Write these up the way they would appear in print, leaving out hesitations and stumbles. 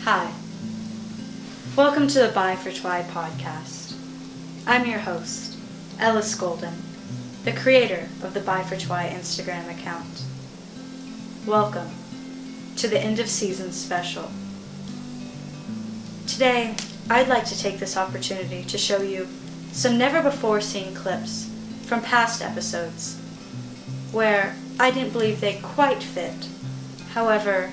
Hi. Welcome to the Bi.4.Twi Podcast. I'm your host, Ellis Golden, the creator of the Bi.4.Twi Instagram account. Welcome to the end of season special. Today, I'd like to take this opportunity to show you some never before seen clips from past episodes where I didn't believe they quite fit. However,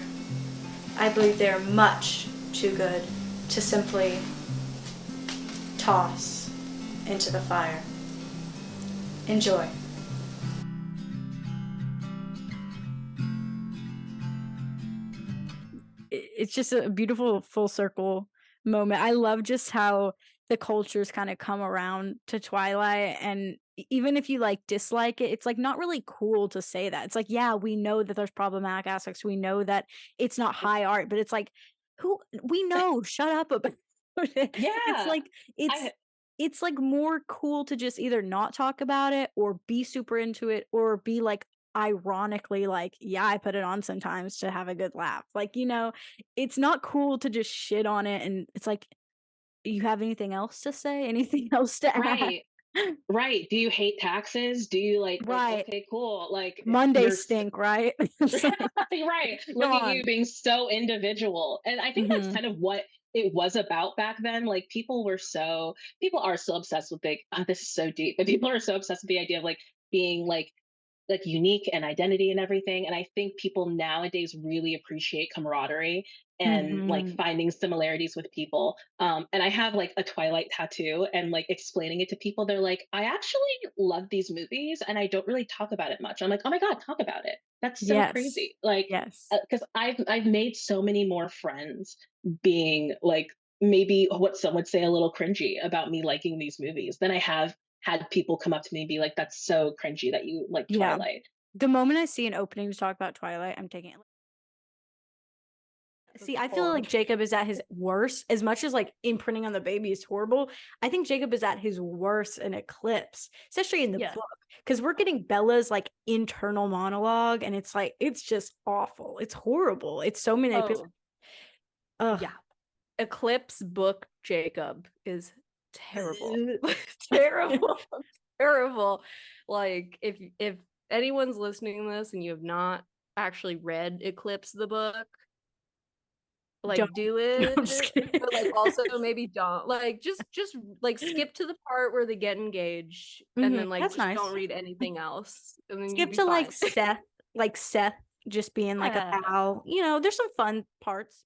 I believe they are much too good to simply toss into the fire. Enjoy. It's just a beautiful full circle moment. I love just how the cultures kind of come around to Twilight, and even if you like dislike it, it's like not really cool to say that. It's like, yeah, we know that there's problematic aspects, we know that it's not high art, but it's like, who we know, shut up about it. It's Yeah, like it's like more cool to just either not talk about it or be super into it or be like ironically like, yeah, I put it on sometimes to have a good laugh. Like, it's not cool to just shit on it, and it's like, you have anything else to say? Anything else to add? right, right. Do you hate taxes? Do you like, Right. okay, cool. Like Mondays stink, right? It's like, right. come Look at you on. being so individual. And I think that's Mhm. kind of what it was about back then. Like people are still obsessed with this is so deep, but people are so obsessed with the idea of like being like unique and identity and everything. And I think people nowadays really appreciate camaraderie and like Mhm. finding similarities with people. And I have like a Twilight tattoo and like explaining it to people, they're like, I actually love these movies and I don't really talk about it much. I'm like, oh my God, talk about it. That's so Yes. crazy. Like, Yes. because I've made so many more friends being like maybe what some would say a little cringy about me liking these movies than I have had people come up to me and be like, "That's so cringy that you like Yeah. Twilight." The moment I see an opening to talk about Twilight, I'm taking it. See, I feel like Jacob is at his worst. As much as like imprinting on the baby is horrible, I think Jacob is at his worst in Eclipse, especially in the Yeah. book, because we're getting Bella's like internal monologue, and it's like, it's just awful. It's horrible. It's so manipulative. Oh, Ugh. yeah. Eclipse book Jacob is terrible. Ugh. Terrible. Terrible. Like if anyone's listening to this and you have not actually read Eclipse the book, Don't. like do I'm just it, kidding. but like also maybe don't. Like just like skip to the part where they get engaged and then like That's just nice. don't read anything else and then you'd Skip be to fine. like Seth just being like a Yeah. pal. There's some fun parts.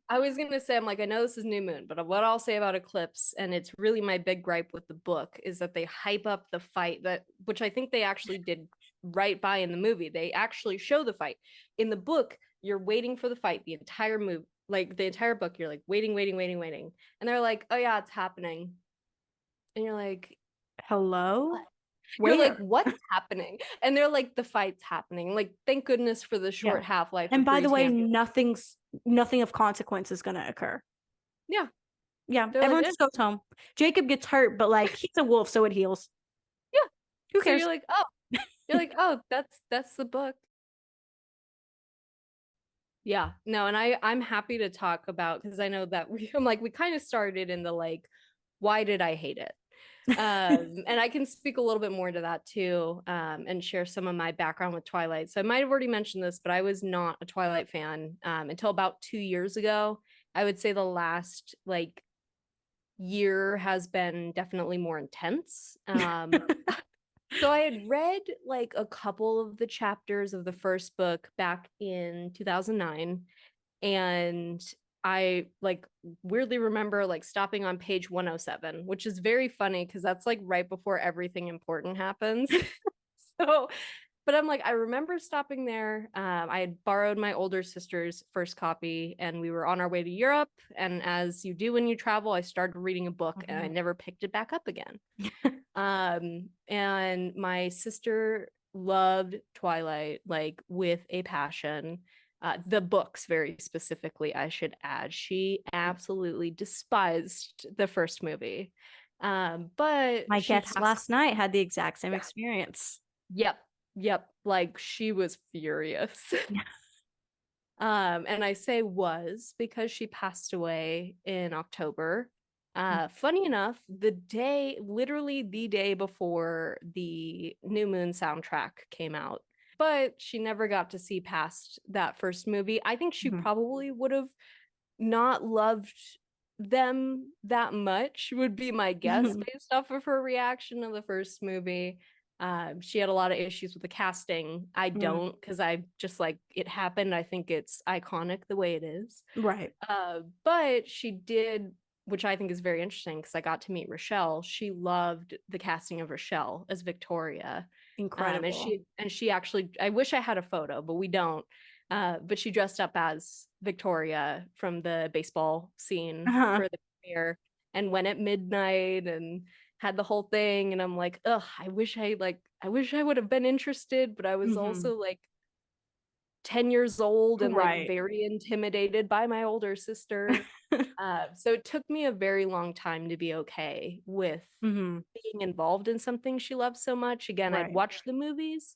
I was gonna say, I'm like, I know this is New Moon, but what I'll say about Eclipse, and it's really my big gripe with the book, is that they hype up the fight which I think they actually did right by in the movie. They actually show the fight. In the book, you're waiting for the fight the entire movie, like the entire book. You're like waiting, and they're like, oh yeah, it's happening, and you're like, Hello? what? You're like, Where? what's happening? And they're like, the fight's happening. Like, thank goodness for the Yeah. short half-life And of by the Bree's way, ambulance. nothing of consequence is gonna occur. Yeah. Yeah, They're everyone like, just goes home. Jacob gets hurt, but like, he's a wolf, so it heals. yeah. Who So cares? you're like, oh, that's the book. Yeah, no, and I'm happy to talk about, because I know that we kind of started in the like, why did I hate it? And I can speak a little bit more to that too, and share some of my background with Twilight. So I might have already mentioned this, but I was not a Twilight fan until about 2 years ago. I would say the last like year has been definitely more intense. So I had read like a couple of the chapters of the first book back in 2009, and I like weirdly remember like stopping on page 107, which is very funny because that's like right before everything important happens. So, but I'm like, I remember stopping there. I had borrowed my older sister's first copy and we were on our way to Europe. And as you do when you travel, I started reading a book and I never picked it back up again. And my sister loved Twilight like with a passion. The books very specifically, I should add. She absolutely despised the first movie. But My she guest last night had the exact same yeah. experience. Yep. Like she was furious. And I say was because she passed away in October. Funny enough, literally the day before the New Moon soundtrack came out, but she never got to see past that first movie. I think she probably would have not loved them that much, would be my guess based off of her reaction to the first movie. She had a lot of issues with the casting. I don't, because I just like it happened. I think it's iconic the way it is. Right. But she did, which I think is very interesting because I got to meet Rochelle. She loved the casting of Rochelle as Victoria. Incredible. And she actually, I wish I had a photo, but we don't. But she dressed up as Victoria from the baseball scene for the premiere and went at midnight and had the whole thing. And I'm like, ugh, I wish I would have been interested, but I was also like 10 years old and like very intimidated by my older sister. So it took me a very long time to be okay with being involved in something she loved so much. Again, I'd watched the movies,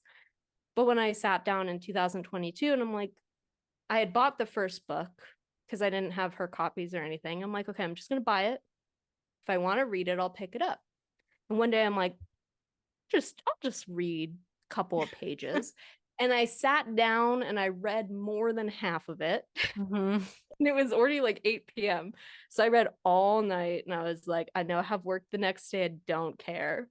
but when I sat down in 2022 and I'm like, I had bought the first book because I didn't have her copies or anything. I'm like, okay, I'm just going to buy it. If I want to read it, I'll pick it up. And one day I'm like, I'll just read a couple of pages. And I sat down and I read more than half of it. And it was already like 8 p.m. So I read all night and I was like, I know I have work the next day. I don't care.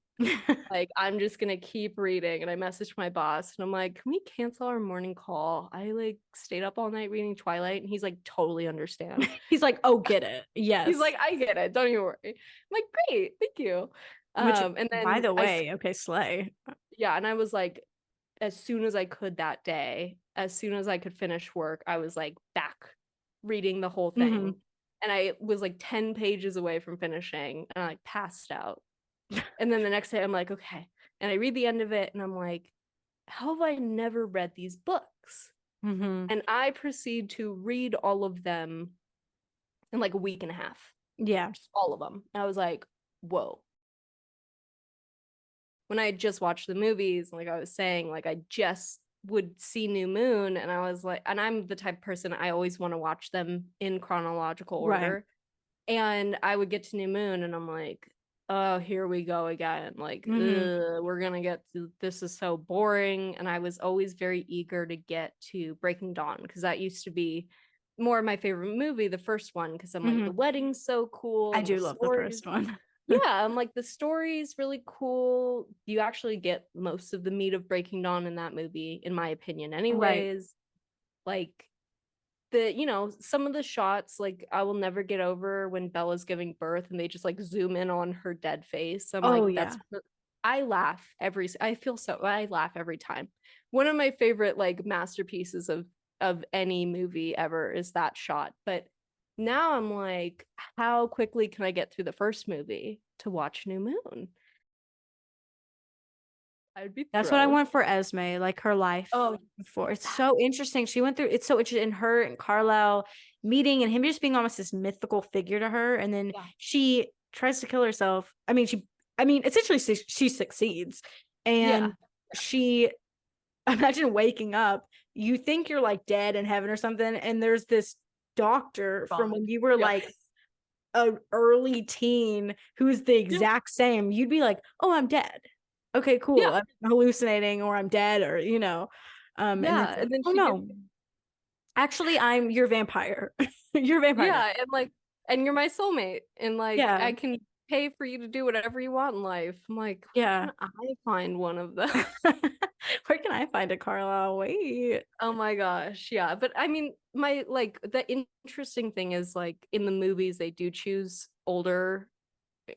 Like, I'm just going to keep reading. And I messaged my boss and I'm like, can we cancel our morning call? I like stayed up all night reading Twilight. And he's like, totally understand. He's like, oh, get it. Yes. He's like, I get it. Don't even worry. I'm like, great. Thank you. Which, and then by the way, okay, slay. Yeah. And I was like, as soon as I could that day, as soon as I could finish work, I was like back reading the whole thing. And I was like 10 pages away from finishing and I like passed out. And then the next day I'm like, okay. And I read the end of it and I'm like, how have I never read these books? And I proceed to read all of them in like a week and a half. Yeah. Just all of them. And I was like, whoa. When I had just watched the movies, like I was saying, like I just would see New Moon and I was like, and I'm the type of person, I always want to watch them in chronological order. And I would get to New Moon and I'm like, oh, here we go again. Like, we're going to get to, this is so boring. And I was always very eager to get to Breaking Dawn because that used to be more of my favorite movie, the first one, because I'm like, the wedding's so cool. I do love the first one. Yeah, I'm like, the story's really cool. You actually get most of the meat of Breaking Dawn in that movie, in my opinion, anyways. Like, some of the shots, like, I will never get over when Bella's giving birth and they just like zoom in on her dead face. I'm like, that's I laugh every time. One of my favorite like masterpieces of any movie ever is that shot. But now I'm like, how quickly can I get through the first movie to watch New Moon? I'd be That's what I want for Esme, like her life. Before. It's so interesting. She went through, it's so interesting in her and Carlisle meeting and him just being almost this mythical figure to her. And then she tries to kill herself. Essentially she succeeds. And she, imagine waking up, you think you're like dead in heaven or something. And there's this doctor from when you were like an early teen who's the exact same. You'd be like, oh, I'm dead. Okay, cool. I'm hallucinating or I'm dead or, and then no. Actually, I'm your vampire. You're a vampire. Yeah, and you're my soulmate. And like I can pay for you to do whatever you want in life. I'm like, where can I find one of them? Where can I find a Carlisle? Wait. Oh my gosh. Yeah. But I mean, the interesting thing is like in the movies, they do choose older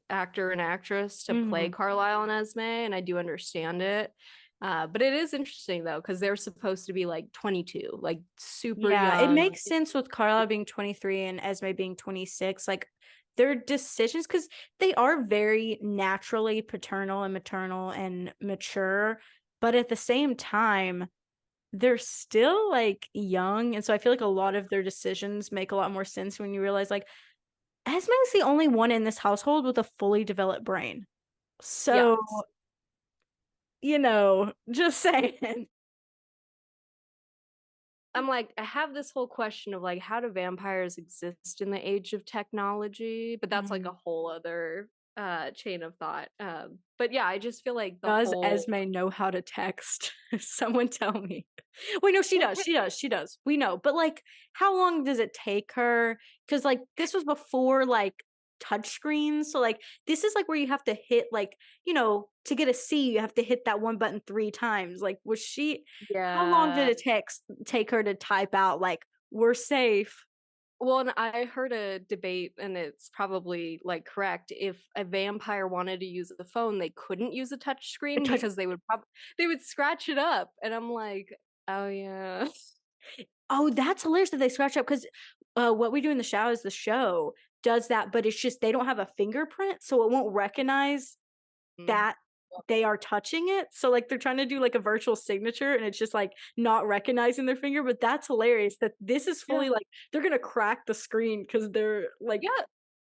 actor and actress to play Carlisle and Esme, and I do understand it. But it is interesting though, because they're supposed to be like 22, like super young. It makes sense with Carlisle being 23 and Esme being 26. Like their decisions, because they are very naturally paternal and maternal and mature, but at the same time they're still like young, and so I feel like a lot of their decisions make a lot more sense when you realize like Esme is the only one in this household with a fully developed brain. So just saying. I'm like, I have this whole question of like, how do vampires exist in the age of technology? But that's like a whole other chain of thought. But yeah, I just feel like the Does whole Esme know how to text? Someone tell me. Wait, no, she does. She does. We know. But like, how long does it take her? Because like this was before like touchscreens. So like this is like where you have to hit like, to get a C, you have to hit that one button 3 times. Like, was she how long did yeah. it take her to type out like we're safe? Well, and I heard a debate, and it's probably like correct. If a vampire wanted to use the phone, they couldn't use a touch screen because they would scratch it up. And I'm like, oh yeah. Oh, that's hilarious that they scratch up because What We Do in the Shadows, the show, does that, but it's just they don't have a fingerprint, so it won't recognize that they are touching it. So like they're trying to do like a virtual signature and it's just like not recognizing their finger. But that's hilarious that this is fully Yeah. like they're gonna crack the screen because they're like Yeah.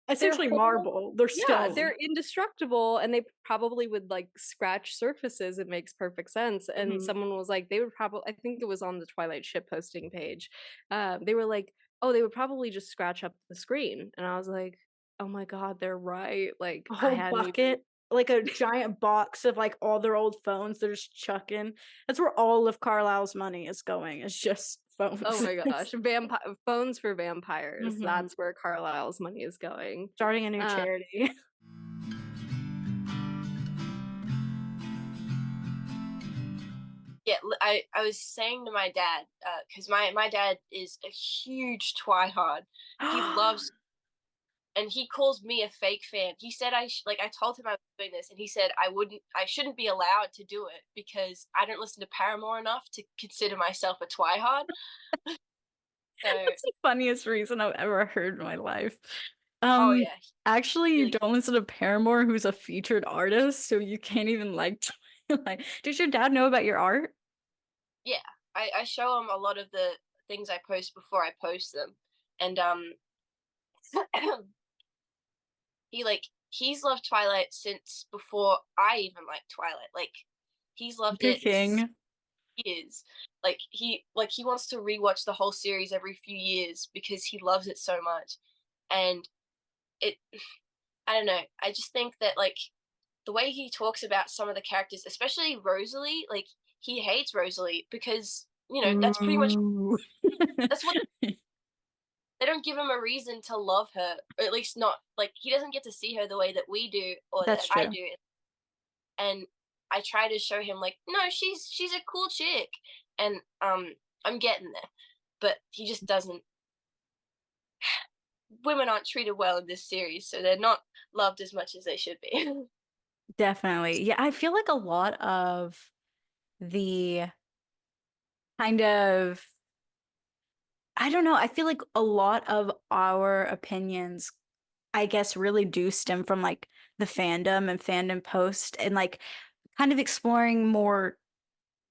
essentially whole- marble. They're Yeah, stone. they're indestructible, and they probably would like scratch surfaces. It makes perfect sense. And someone was like, they would probably, I think it was on the Twilight ship posting page. They were like, oh, they would probably just scratch up the screen. And I was like, oh my God, they're right. Like, A I whole hadn't even bucket, like a giant box of like all their old phones they're just chucking. That's where all of Carlisle's money is going. It's just phones. Oh my gosh, phones for vampires. Mhm. That's where Carlisle's money is going. Starting a new charity. Yeah, I was saying to my dad, because my dad is a huge Twihard. He loves, and he calls me a fake fan. He said I told him I was doing this, and he said I shouldn't be allowed to do it because I don't listen to Paramore enough to consider myself a Twihard. That's the funniest reason I've ever heard in my life. Oh yeah, Actually, you really- don't listen to Paramore, who's a featured artist, so you can't even like Twilight. Does your dad know about your art? yeah. I show him a lot of the things I post before I post them, and he's loved Twilight since before I even liked Twilight. Like he's loved Good it king. years. He wants to rewatch the whole series every few years because he loves it so much. And it I don't know. I just think that like the way he talks about some of the characters, especially Rosalie, like he hates Rosalie because, that's pretty much that's what they don't give him a reason to love her, or at least not like he doesn't get to see her the way that we do or That's that I true. do. And I try to show him like, no, she's a cool chick, and I'm getting there, but he just doesn't. Women aren't treated well in this series, so they're not loved as much as they should be. Definitely. Yeah, I feel like a lot of the kind of I don't know, I feel like a lot of our opinions, I guess, really do stem from like the fandom and fandom post and like kind of exploring more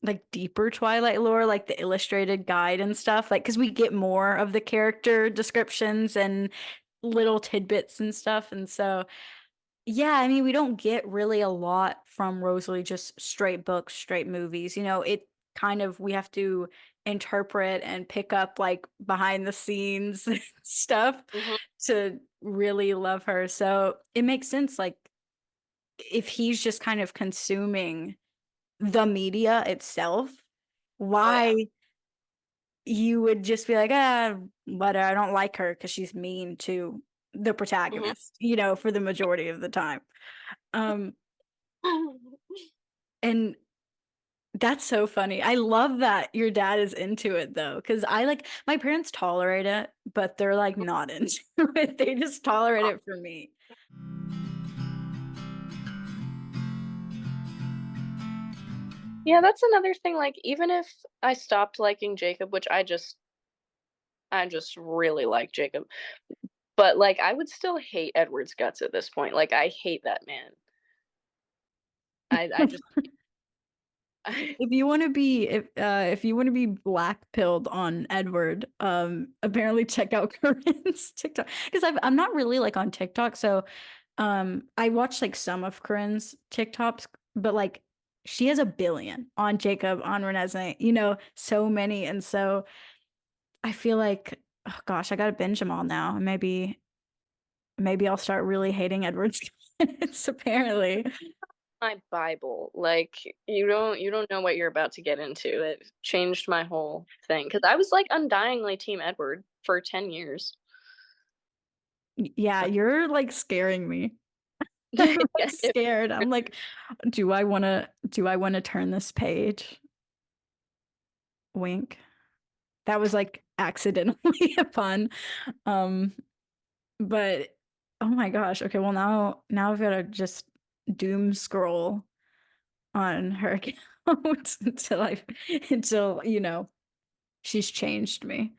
like deeper Twilight lore, like the illustrated guide and stuff, like because we get more of the character descriptions and little tidbits and stuff. And so yeah, I mean, we don't get really a lot from Rosalie, just straight books, straight movies. It kind of, we have to interpret and pick up like behind the scenes stuff Mhm. to really love her. So it makes sense, like, if he's just kind of consuming the media itself, why you would just be like, but I don't like her because she's mean to the protagonist, for the majority of the time. And that's so funny. I love that your dad is into it though, because I like my parents tolerate it, but they're like not into it. They just tolerate it for me. Yeah, that's another thing. Like, even if I stopped liking Jacob, which I just really like Jacob, but like I would still hate Edward's guts at this point. Like, I hate that man. I just If you want to be if you want to be black pilled on Edward, apparently check out Corinne's TikTok, because I'm not really like on TikTok, so I watch like some of Corinne's TikToks, but like she has a billion on Jacob, on Renesmee, so many. And so I feel like, oh gosh, I gotta binge them all now. Maybe I'll start really hating Edward's It's apparently. My Bible. Like you don't know what you're about to get into. It changed my whole thing because I was like undyingly Team Edward for 10 years. Yeah, you're like scaring me. I'm like scared. I'm like, do I want to turn this page? Wink. That was like accidentally a pun. But oh my gosh. Okay, well now I've got to just doom scroll on her account until she's changed me.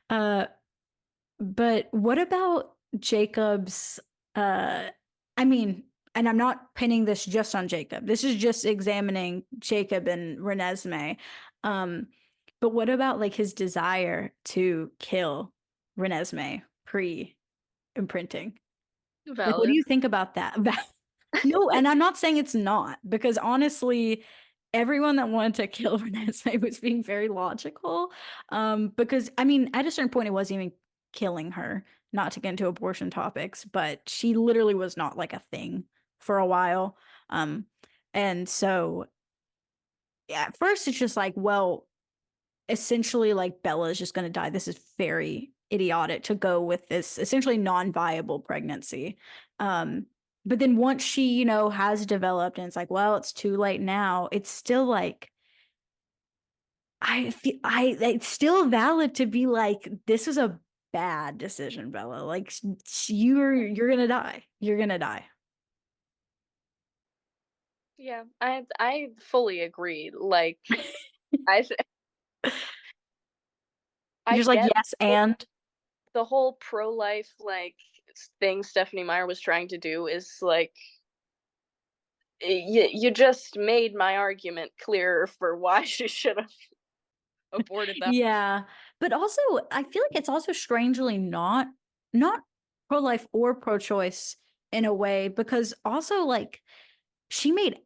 But what about Jacob's I mean, and I'm not pinning this just on Jacob. This is just examining Jacob and Renesmee. But what about like his desire to kill Renesmee pre-imprinting? Like, what do you think about that? No, and I'm not saying it's not, because honestly, everyone that wanted to kill Renesmee was being very logical. Because I mean, at a certain point, it wasn't even killing her, not to get into abortion topics, but she literally was not like a thing for a while. And so at first it's just like, well, essentially like Bella is just going to die. This is very idiotic to go with this essentially non-viable pregnancy. But then once she, has developed and it's like, well, it's too late now, it's still like, I feel it's still valid to be like, this is a bad decision, Bella. Like you're gonna die. You're gonna die. Yeah, I fully agree. Like I You're I just like, get yes, and the whole pro-life like thing Stephanie Meyer was trying to do is like you just made my argument clearer for why she should have aborted that. yeah. But also I feel like it's also strangely not pro-life or pro-choice in a way, because also like she made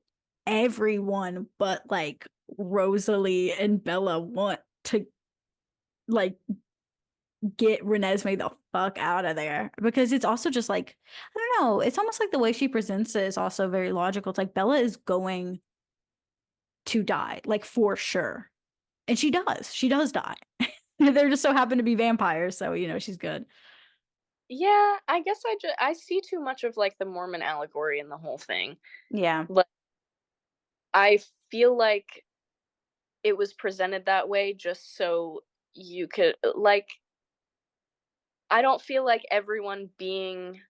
everyone but like Rosalie and Bella want to like get Renesmee the fuck out of there, because it's also just like, I don't know, it's almost like the way she presents it is also very logical. It's like Bella is going to die, like for sure. And she does die. They're just so happen to be vampires, so she's good. Yeah, I guess I see too much of like the Mormon allegory in the whole thing. Yeah. Like I feel like it was presented that way just so you could like I don't feel like everyone being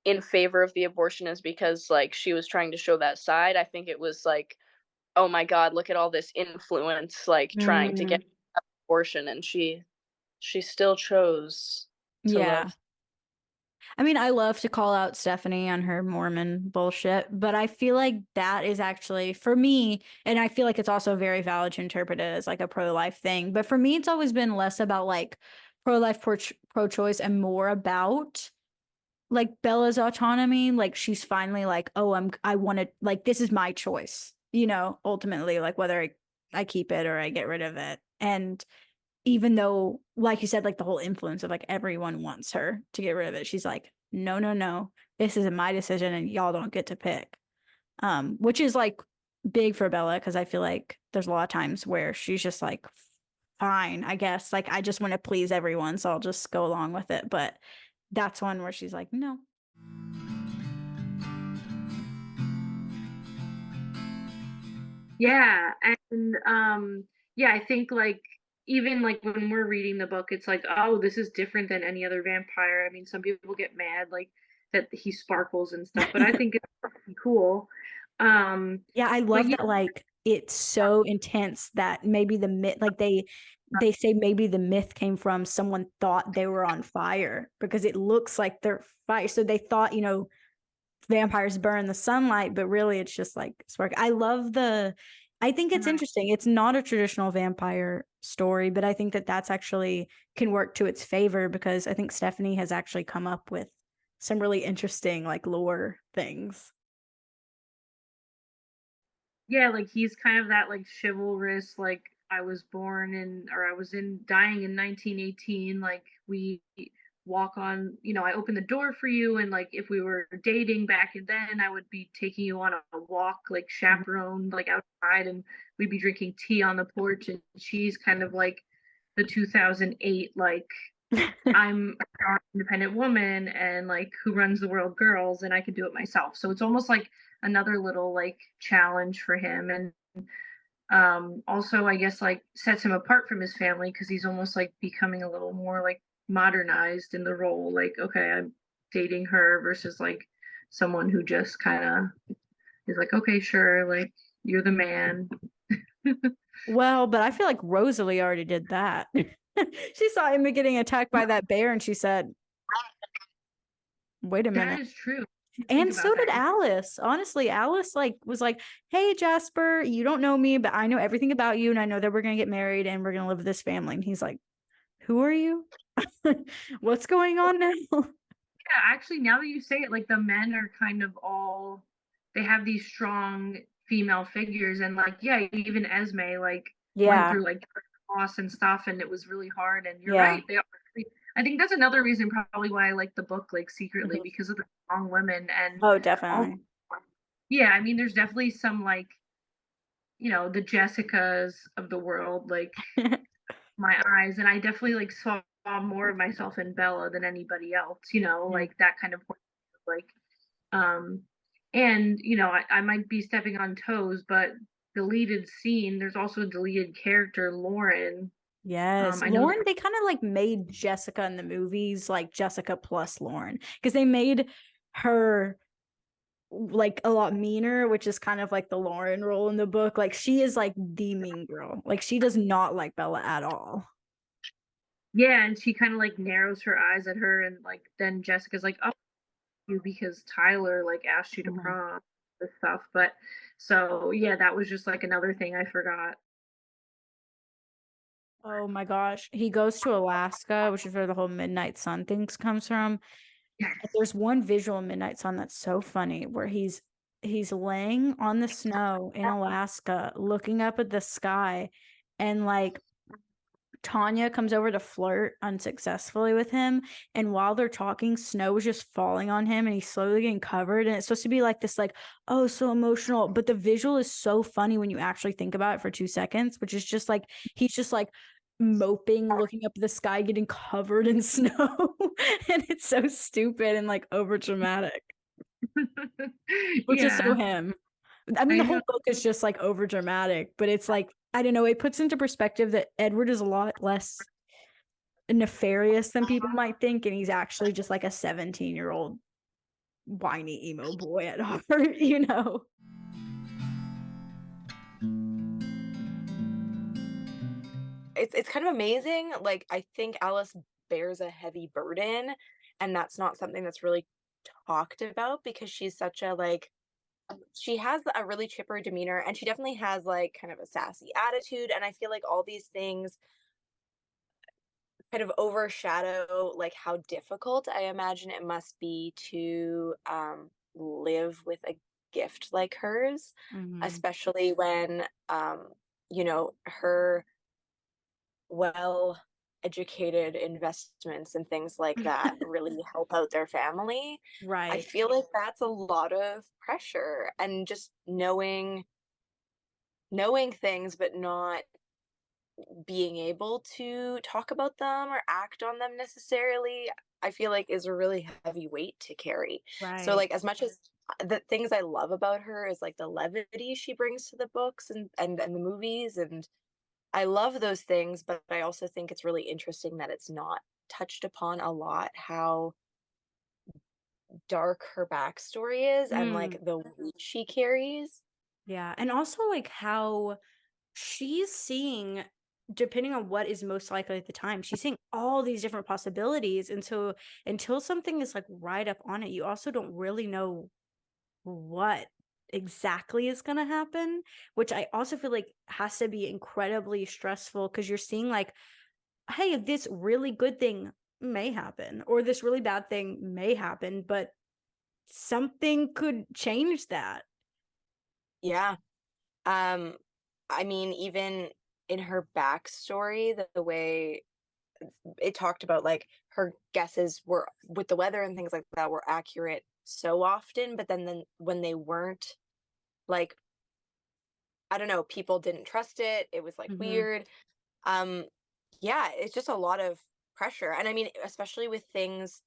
in favor of the abortion is because like she was trying to show that side. I think it was like, oh my god, look at all this influence like trying to get abortion, and she still chose to Yeah. love. I mean, I love to call out Stephanie on her Mormon bullshit, but I feel like that is actually, for me, and I feel like it's also very valid to interpret it as like a pro-life thing, but for me, it's always been less about like pro-life, pro-choice, and more about like Bella's autonomy. Like she's finally like, oh, I want to, like, this is my choice, ultimately, like whether I keep it or I get rid of it. And even though, like you said, like the whole influence of like everyone wants her to get rid of it, she's like, no, this isn't my decision and y'all don't get to pick. Which is like big for Bella, because I feel like there's a lot of times where she's just like, fine, I guess, like I just want to please everyone, so I'll just go along with it. But that's one where she's like, no. Yeah, and yeah, I think like even like when we're reading the book, it's like, oh, this is different than any other vampire. I mean, some people get mad like that he sparkles and stuff, but I think it's pretty cool. Yeah, I love that like it's so intense that maybe the myth, like they say maybe the myth came from someone thought they were on fire because it looks like they're fire. So they thought, vampires burn the sunlight, but really it's just like spark. I think it's interesting. It's not a traditional vampire story, but I think that that's actually can work to its favor, because I think Stephanie has actually come up with some really interesting like lore things. Yeah, like he's kind of that like chivalrous, like I was born in, or I was dying in 1918. Like, we walk on, I open the door for you, and like if we were dating back then, I would be taking you on a walk, like chaperoned, like outside, and we'd be drinking tea on the porch, and she's kind of like the 2008, like, I'm a strong, independent woman, and like, who runs the world girls, and I can do it myself. So it's almost like another little like challenge for him. And also, I guess, like, sets him apart from his family, because he's almost like becoming a little more like modernized in the role. Like, okay, I'm dating her versus like someone who just kind of is like, okay, sure, like, you're the man. Well, but I feel like Rosalie already did that. She saw Emma getting attacked by that bear and she said, wait a That minute. is true. And so did Alice. Honestly, Alice like was like, hey, Jasper, you don't know me, but I know everything about you, and I know that we're gonna get married and we're gonna live with this family. And he's like, who are you? What's going on now? Yeah, actually, now that you say it, like, the men are kind of all, they have these strong female figures, and like, yeah, even Esme like went Yeah. through like loss and stuff, and it was really hard. And you're Yeah. right, they are. I think that's another reason probably why I like the book, like, secretly, Mhm. because of the strong women. And Oh, all, definitely. yeah, I mean, there's definitely some, like, the Jessicas of the world, like, my eyes, and I definitely like saw more of myself in Bella than anybody else, Yeah. like that kind of point of view, like, um and I might be stepping on toes, but deleted scene, there's also a deleted character, Lauren. Yes. I know. Lauren, they kind of like made Jessica in the movies like Jessica plus Lauren, because they made her like a lot meaner, which is kind of like the Lauren role in the book. Like, she is like the mean girl. Like, she does not like Bella at all. Yeah, and she kind of like narrows her eyes at her, and like then Jessica's like, oh, you, because Tyler like asked you to Mhm. prom, this stuff. But so yeah, that was just like another thing I forgot. Oh my gosh. He goes to Alaska, which is where the whole Midnight Sun things comes from. Yes. There's one visual in Midnight Sun that's so funny, where he's laying on the snow in Alaska looking up at the sky, and like Tanya comes over to flirt unsuccessfully with him, and while they're talking, snow is just falling on him and he's slowly getting covered, and it's supposed to be like this, like, oh, so emotional, but the visual is so funny when you actually think about it for 2 seconds, which is just like he's just like moping, looking up at the sky, getting covered in snow. And it's so stupid and like over dramatic, which is so Yeah, him. I mean, I the whole know. book is just like over dramatic, but it's like, I don't know, it puts into perspective that Edward is a lot less nefarious than people might think, and he's actually just like a 17-year-old whiny emo boy at heart, you know. It's kind of amazing. Like, I think Alice bears a heavy burden, and that's not something that's really talked about, because she's such a like she has a really chipper demeanor, and she definitely has like kind of a sassy attitude, and I feel like all these things kind of overshadow like how difficult I imagine it must be to live with a gift like hers, especially when her well educated investments and things like that really help out their family. I Right. feel like that's a lot of pressure, and just knowing things but not being able to talk about them or act on them necessarily, I feel like is a really heavy weight to carry. So Right. like, as much as the things I love about her is like the levity she brings to the books and the movies, and I love those things, but I also think it's really interesting that it's not touched upon a lot, how dark her backstory is and like the weight she carries. Yeah. And also like how she's seeing, depending on what is most likely at the time, she's seeing all these different possibilities. And so until something is like right up on it, you also don't really know what exactly is going to happen, which I also feel like has to be incredibly stressful, because you're seeing like, hey, this really good thing may happen, or this really bad thing may happen, but something could change that. Yeah. I mean, even in her backstory, the way it talked about like her guesses were with the weather and things like that were accurate so often, but then when they weren't, like, I don't know, people didn't trust it. It was like Mhm. weird. Yeah, it's just a lot of pressure. And I mean, especially with things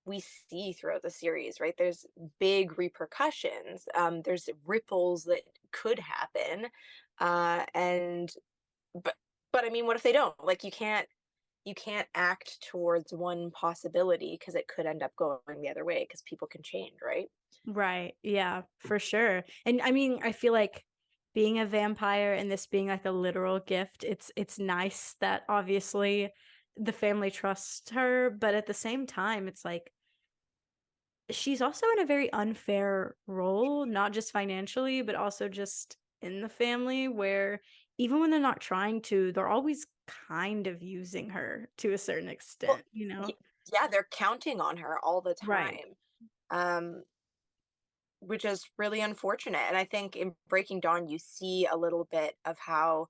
we see throughout the series, right? There's big repercussions. There's ripples that could happen. And but I mean, what if they don't? Like you can't act towards one possibility because it could end up going the other way because people can change, right? Right. Yeah, for sure. And I mean, I feel like being a vampire and this being like a literal gift, it's nice that obviously the family trusts her, but at the same time, it's like she's also in a very unfair role, not just financially, but also just in the family, where even when they're not trying to, they're always kind of using her to a certain Well, extent, you know? yeah, they're counting on her all the Right. time. Um, which is really unfortunate. And I think in Breaking Dawn, you see a little bit of how,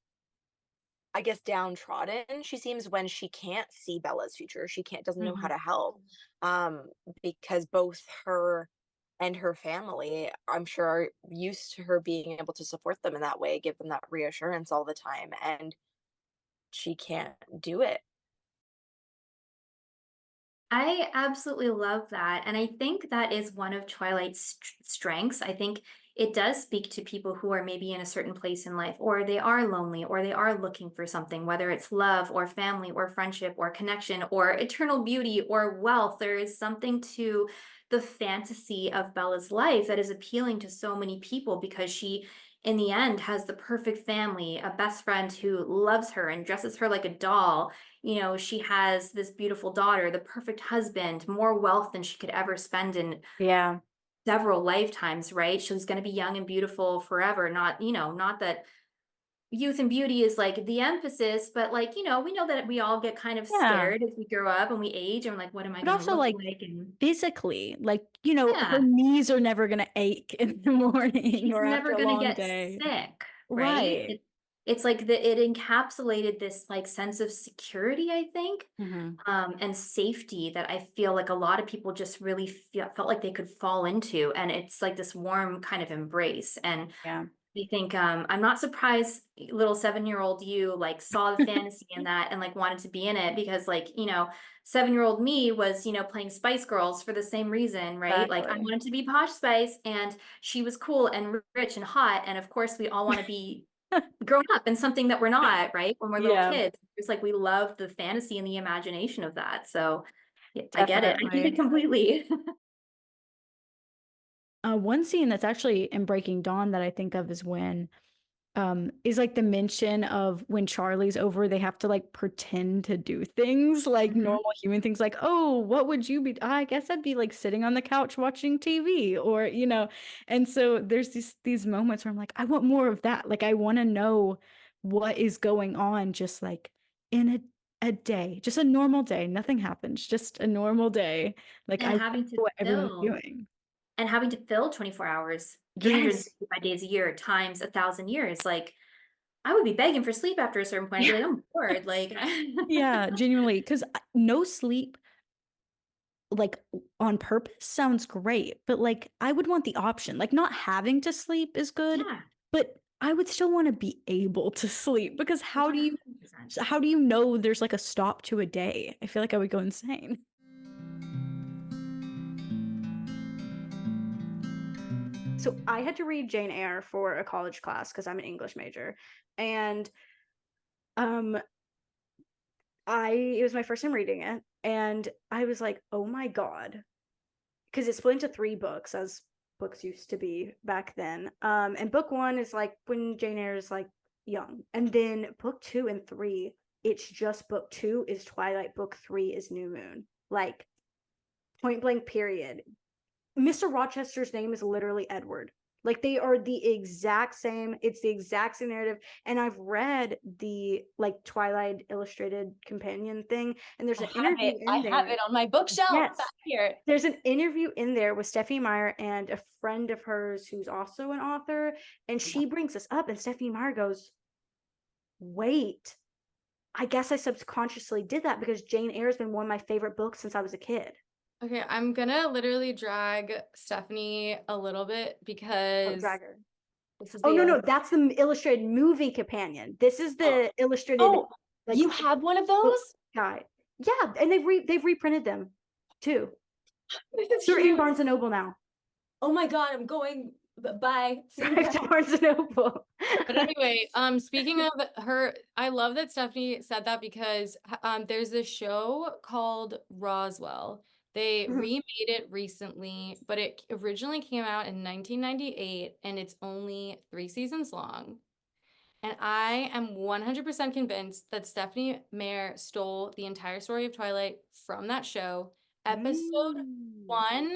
I guess, downtrodden she seems when she can't see Bella's future. She doesn't know how Mhm. to help. Because both her and her family, I'm sure, are used to her being able to support them in that way, give them that reassurance all the time, and she can't do it. I absolutely love that. And I think that is one of Twilight's strengths. I think it does speak to people who are maybe in a certain place in life, or they are lonely, or they are looking for something, whether it's love or family or friendship or connection or eternal beauty or wealth. There is something to the fantasy of Bella's life that is appealing to so many people because she, in the end, has the perfect family, a best friend who loves her and dresses her like a doll. You know, she has this beautiful daughter, the perfect husband, more wealth than she could ever spend in Yeah. several lifetimes, right? She's going to be young and beautiful forever. Not, not that youth and beauty is like the emphasis, but like, we know that we all get kind of Yeah. scared as we grow up and we age and like, what am I But going to also look like like? And physically, like, her yeah, knees are never gonna ache in the morning she's or never after a going to long get day. sick, right? Right. It's like it encapsulated this like sense of security, I think, Mhm. and safety that I feel like a lot of people just really felt like they could fall into. And it's like this warm kind of embrace. And Yeah. I think I'm not surprised little 7-year-old you like saw the fantasy in that and like wanted to be in it because like, 7-year-old me was, playing Spice Girls for the same reason, right? Like I Exactly. wanted to be Posh Spice and she was cool and rich and hot. And of course we all want to be grown up in something that we're not, right? When we're little Yeah, kids. It's like we love the fantasy and the imagination of that. So yeah, I get it. I get it definitely. completely. One scene that's actually in Breaking Dawn that I think of is like the mention of when Charlie's over, they have to like pretend to do things like Mhm. normal human things, like, oh, what would you be? I guess I'd be like sitting on the couch watching TV or, and so there's these moments where I'm like, I want more of that. Like, I want to know what is going on just like in a day, just a normal day. Nothing happens, just a normal day. Like, I And want having to to know what everyone's fill doing. and having to fill 24 hours, Yes. 365 days a year times 1,000 years. Like I would be begging for sleep after a certain point. I'd be Yeah. like, I'm bored. Like Yeah, genuinely, because no sleep, like on purpose, sounds great, but like I would want the option. Like not having to sleep is good, yeah, but I would still want to be able to sleep because how do you 100%. how do you know there's like a stop to a day? I feel like I would go insane. So I had to read Jane Eyre for a college class because I'm an English major, and um it was my first time reading it, and I was like, oh my God, because it's split into 3 books, as books used to be back then. And book 1 is like when Jane Eyre is like young, and then book 2 and 3, it's just book 2 is Twilight, book 3 is New Moon, like point blank period. Mr. Rochester's name is literally Edward. Like they are the exact same. It's the exact same narrative. And I've read the like Twilight illustrated companion thing, and there's an interview in there. I have it on my bookshelf Yes. back here. There's an interview in there with Stephenie Meyer and a friend of hers who's also an author, and she brings this up, and Stephenie Meyer goes, wait, I guess I subconsciously did that because Jane Eyre has been one of my favorite books since I was a kid. Okay, I'm gonna literally drag Stephanie a little bit Oh, because drag her. This is Oh, no, the no, that's the illustrated movie companion. This is the illustrated like you have one of those? guide. Yeah, and they've reprinted them too. This is They're in huge. Barnes and Noble now. Oh my God, I'm going. Bye. See you Drive to guys. Barnes and Noble. But anyway, speaking of her, I love that Stephanie said that because there's this show called Roswell. They Mhm. remade it recently, but it originally came out in 1998 and it's only 3 seasons long. And I am 100% convinced that Stephanie Meyer stole the entire story of Twilight from that show. Episode 1,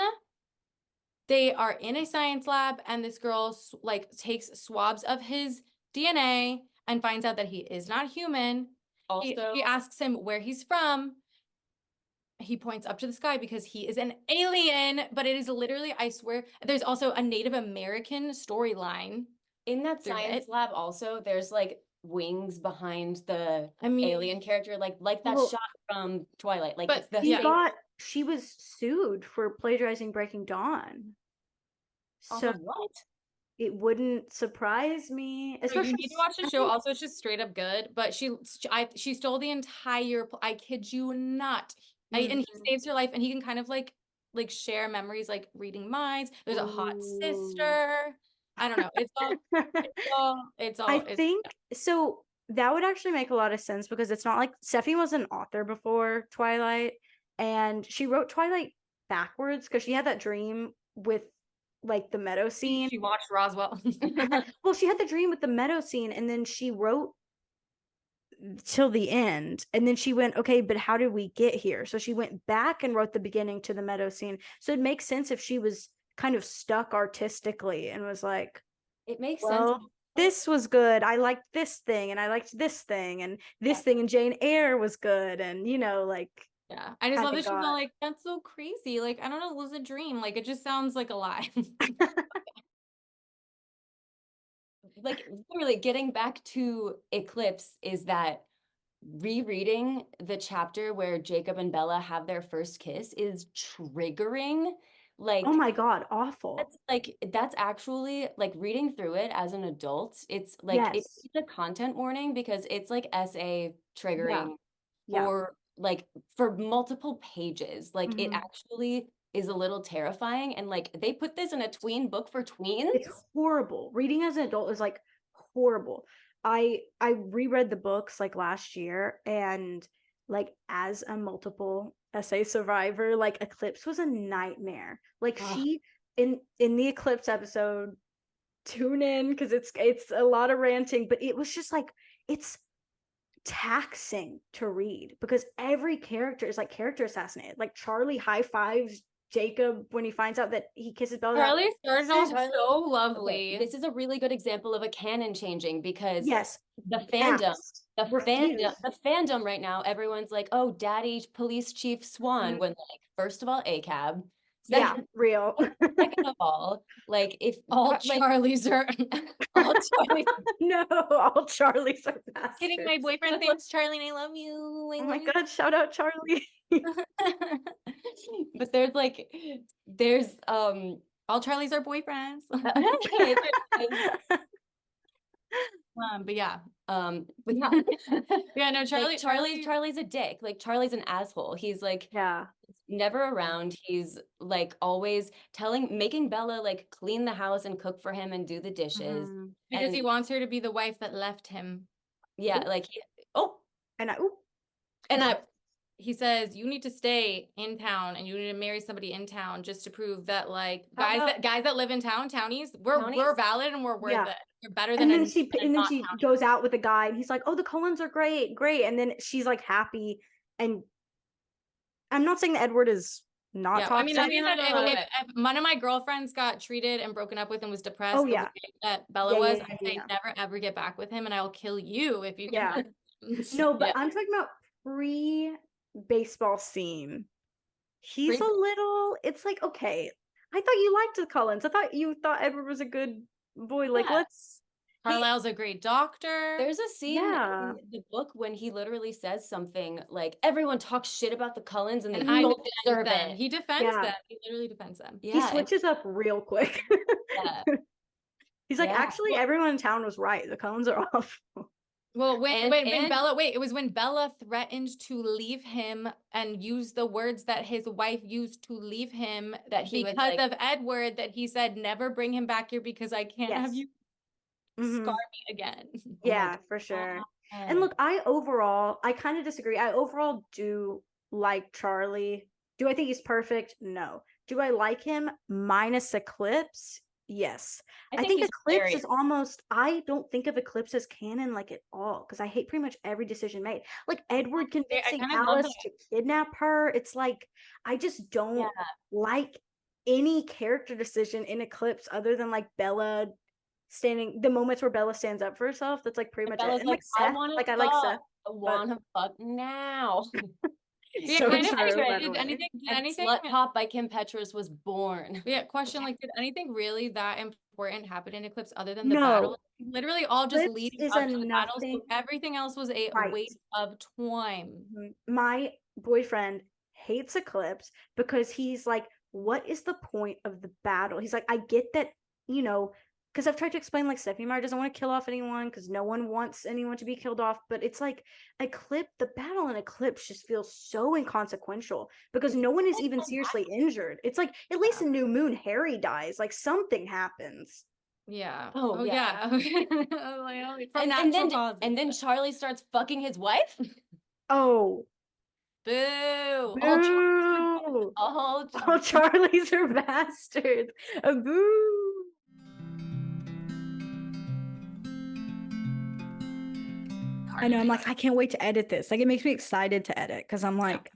they are in a science lab and this girl like takes swabs of his DNA and finds out that he is not human. Also, She asks him where he's from. He points up to the sky because he is an alien, but it is literally, I swear, there's also a Native American storyline. in that through science it. lab, also, there's like wings behind the I mean, alien character, like that Well, shot from Twilight. Like but it's the He same. she was sued for plagiarizing Breaking Dawn. Off So of what? it wouldn't surprise me, so you especially need to watch the show. Also, it's just straight up good. But she stole the entire. I kid you not. And he saves her life, and he can kind of like share memories, like reading minds. There's a hot sister. I don't know. I think so. That would actually make a lot of sense because it's not like Stephanie was an author before Twilight, and she wrote Twilight backwards because she had that dream with like the meadow scene. She watched Roswell. Well, she had the dream with the meadow scene, and then she wrote till the end, and then she went, okay, but how did we get here? So she went back and wrote the beginning to the meadow scene. So it makes sense if she was kind of stuck artistically and was like, It makes well, sense. this was good. I liked this thing, and I liked this thing, and this thing, and Jane Eyre was good, and like Yeah, I just love kinda that she felt got- like that's so crazy. Like, I don't know, it was a dream. Like, it just sounds like a lie. Like literally getting back to Eclipse is that rereading the chapter where Jacob and Bella have their first kiss is triggering. Like, oh my God, awful. that's actually like reading through it as an adult. It's like Yes. it's a content warning because it's like SA triggering Yeah. for multiple pages. Like it Mhm. actually is a little terrifying. And like they put this in a tween book for tweens. It's horrible. Reading as an adult is like horrible. I reread the books like last year, and like as a multiple essay survivor, like Eclipse was a nightmare. Like she in the Eclipse episode, tune in because it's a lot of ranting, but it was just like it's taxing to read because every character is like character assassinated. Like Charlie high fives Jacob when he finds out that he kisses Bella. Charlie started off Charlie- so lovely. Okay, this is a really good example of a canon changing because Yes, the fandom, refused. the fandom right now, everyone's like, oh, Daddy Police Chief Swan, when like, first of all, ACAB. Yeah, real. Second of all, like if All Charlies are all Charlie, No, all Charlies are kidding. bastards. My boyfriend's name is Charlie and I love you. Oh my God, shout out Charlie. but there's all Charlies are boyfriends. But yeah. but yeah. Yeah, no, Charlie's a dick. Like Charlie's an asshole. He's like never around. He's like always making Bella like clean the house and cook for him and do the dishes. Because he wants her to be the wife that left him. Yeah, like he says you need to stay in town and you need to marry somebody in town just to prove that like guys that live in town, townies, we're valid and we're worth it. We're better than and then she goes out with a guy and he's like, oh, the Cullens are great, and then she's like happy. And I'm not saying that Edward is not toxic. I mean, if one of my girlfriends got treated and broken up with and was depressed the way that Bella was, I'd say never ever get back with him and I'll kill you if you can. No, but I'm talking about pre-baseball scene. He's a little, it's like, okay, I thought you liked the Cullens. I thought you thought Edward was a good boy. Like, Carlisle's a great doctor. There's a scene Yeah. in the book when he literally says something like, everyone talks shit about the Cullens and they and I don't defend deserve them. it. He defends Yeah. them. He literally defends them. Yeah, He and- switches up real quick. yeah. He's like, Yeah. actually, everyone in town was right. The Cullens are off. Well, when And- Bella, wait, it was when Bella threatened to leave him and use the words that his wife used to leave him That he was because like- of Edward, that he said, never bring him back here because I can't have Yes. you Mhm. scar me again. Yeah, for sure. And look, I kind of disagree. I overall do like Charlie. Do I think he's perfect? No. Do I like him minus Eclipse? Yes. I think he's Eclipse very- is almost, I don't think of Eclipse as canon like at all because I hate pretty much every decision made. Like Edward convincing kind of love Alice to kidnap her. It's like, I just don't Yeah. like any character decision in Eclipse other than like Bella the moments where Bella stands up for herself. That's like pretty much Bella's it. And like, Seth, I want to like I like Seth. I want to fuck now. Yeah, So kind of true, like, by the did way. anything, And Slut Pop by Kim Petras was born. yeah, question, like, did anything really that important happen in Eclipse other than the No. battle? Literally all just Eclipse leading is up a to the battle, so nothing- everything else was a Right. waste of time. My boyfriend hates Eclipse because he's like, what is the point of the battle? He's like, I get that, because I've tried to explain, like, Stephanie Meyer doesn't want to kill off anyone because no one wants anyone to be killed off. But it's like the battle in Eclipse just feels so inconsequential because no one is even seriously injured. It's like, at least in New Moon, Harry dies. Like, something happens. Yeah. Oh, yeah. From natural causes. and then Charlie starts fucking his wife. Oh, Boo. boo. Oh, All Charlies are bastards. Boo. I know. I'm like, I can't wait to edit this. Like, it makes me excited to edit because I'm like,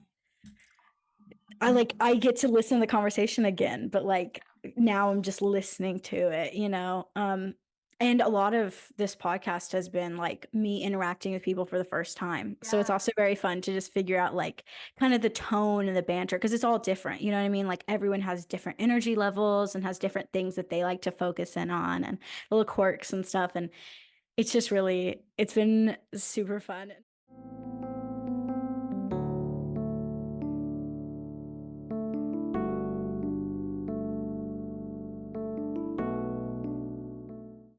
I get to listen to the conversation again, but like now I'm just listening to it, and a lot of this podcast has been like me interacting with people for the first time. So it's also very fun to just figure out like kind of the tone and the banter because it's all different. You know what I mean? Like everyone has different energy levels and has different things that they like to focus in on and little quirks and stuff. And it's just it's been super fun.